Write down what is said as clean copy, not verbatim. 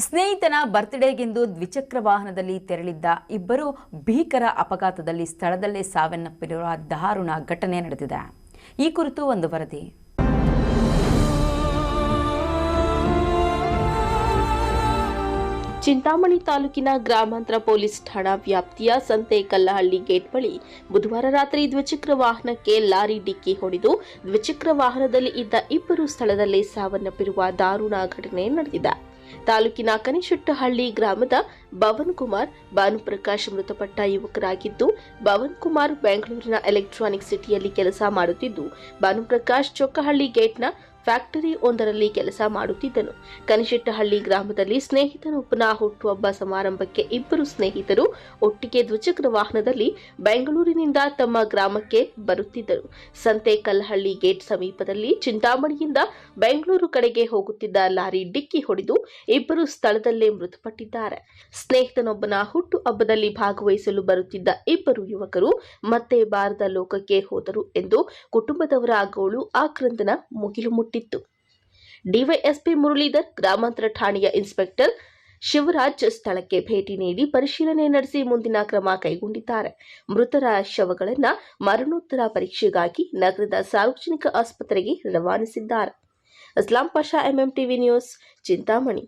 ಸ್ನೇಹಿತನ ಬರ್ತ್ಡೇಗೆಂದು ದ್ವಿಚಕ್ರ ವಾಹನದಲ್ಲಿ ತೆರಳಿದ್ದ ಇಬ್ಬರು ಭೀಕರ ಅಪಘಾತದಲ್ಲಿ ಸ್ಥಳದಲ್ಲೇ ಸಾವನ್ನಪ್ಪಿರುವ ದಾರುಣ ಘಟನೆ ನಡೆದಿದೆ. ಈ ಕುರಿತು ಒಂದು ವರದಿ. ಚಿಂತಾಮಣಿ ತಾಲೂಕಿನ ಗ್ರಾಮಾಂತರ ಪೊಲೀಸ್ ಠಾಣಾ ವ್ಯಾಪ್ತಿಯ ಸಂತೆಕಲ್ಲಹಳ್ಳಿ ಗೇಟ್ ಬಳಿ ಬುಧವಾರ ರಾತ್ರಿ ದ್ವಿಚಕ್ರ ವಾಹನಕ್ಕೆ ಲಾರಿ ಡಿಕ್ಕಿ ಹೊಡೆದು ದ್ವಿಚಕ್ರ ವಾಹನದಲ್ಲಿ ಇದ್ದ ಇಬ್ಬರು ಸ್ಥಳದಲ್ಲೇ ಸಾವನ್ನಪ್ಪಿರುವ ದಾರುಣ ಘಟನೆ ನಡೆದಿದೆ. ತಾಲೂಕಿನ ಕನಿಶೆಟ್ಟಹಳ್ಳಿ ಗ್ರಾಮದ ಭವನ್ ಕುಮಾರ್, ಭಾನುಪ್ರಕಾಶ್ ಮೃತಪಟ್ಟ ಯುವಕರಾಗಿದ್ದು, ಭವನ್ ಕುಮಾರ್ ಬೆಂಗಳೂರಿನ ಎಲೆಕ್ಟ್ರಾನಿಕ್ ಸಿಟಿಯಲ್ಲಿ ಕೆಲಸ ಮಾಡುತ್ತಿದ್ದು, ಭಾನುಪ್ರಕಾಶ್ ಚೊಕ್ಕಹಳ್ಳಿ ಗೇಟ್ನ ಫ್ಯಾಕ್ಟರಿ ಒಂದರಲ್ಲಿ ಕೆಲಸ ಮಾಡುತ್ತಿದ್ದನು. ಕನಿಶೆಟ್ಟಹಳ್ಳಿ ಗ್ರಾಮದಲ್ಲಿ ಸ್ನೇಹಿತನೊಬ್ಬನ ಹುಟ್ಟುಹಬ್ಬ ಸಮಾರಂಭಕ್ಕೆ ಇಬ್ಬರು ಸ್ನೇಹಿತರು ಒಟ್ಟಿಗೆ ದ್ವಿಚಕ್ರ ವಾಹನದಲ್ಲಿ ಬೆಂಗಳೂರಿನಿಂದ ತಮ್ಮ ಗ್ರಾಮಕ್ಕೆ ಬರುತ್ತಿದ್ದರು. ಸಂತೆಕಲ್ಲಹಳ್ಳಿ ಗೇಟ್ ಸಮೀಪದಲ್ಲಿ ಚಿಂತಾಮಣಿಯಿಂದ ಬೆಂಗಳೂರು ಕಡೆಗೆ ಹೋಗುತ್ತಿದ್ದ ಲಾರಿ ಡಿಕ್ಕಿ ಹೊಡೆದು ಇಬ್ಬರು ಸ್ಥಳದಲ್ಲೇ ಮೃತಪಟ್ಟಿದ್ದಾರೆ. ಸ್ನೇಹಿತನೊಬ್ಬನ ಹುಟ್ಟು ಹಬ್ಬದಲ್ಲಿ ಭಾಗವಹಿಸಲು ಬರುತ್ತಿದ್ದ ಇಬ್ಬರು ಯುವಕರು ಮತ್ತೆ ಬಾರದ ಲೋಕಕ್ಕೆ ಹೋದರು ಎಂದು ಕುಟುಂಬದವರ ಗೋಳು ಆಕ್ರಂದನ ಮುಗಿಲು ಮುಟ್ಟಿತ್ತು. ಡಿವೈಎಸ್ಪಿ ಮುರಳೀಧರ್, ಗ್ರಾಮಾಂತರ ಠಾಣೆಯ ಇನ್ಸ್ಪೆಕ್ಟರ್ ಶಿವರಾಜ್ ಸ್ಥಳಕ್ಕೆ ಭೇಟಿ ನೀಡಿ ಪರಿಶೀಲನೆ ನಡೆಸಿ ಮುಂದಿನ ಕ್ರಮ ಕೈಗೊಂಡಿದ್ದಾರೆ. ಮೃತರ ಶವಗಳನ್ನು ಮರಣೋತ್ತರ ಪರೀಕ್ಷೆಗಾಗಿ ನಗರದ ಸಾರ್ವಜನಿಕ ಆಸ್ಪತ್ರೆಗೆ ರವಾನಿಸಿದ್ದಾರೆ. Aslam Pasha, MM TV news, Chintamani.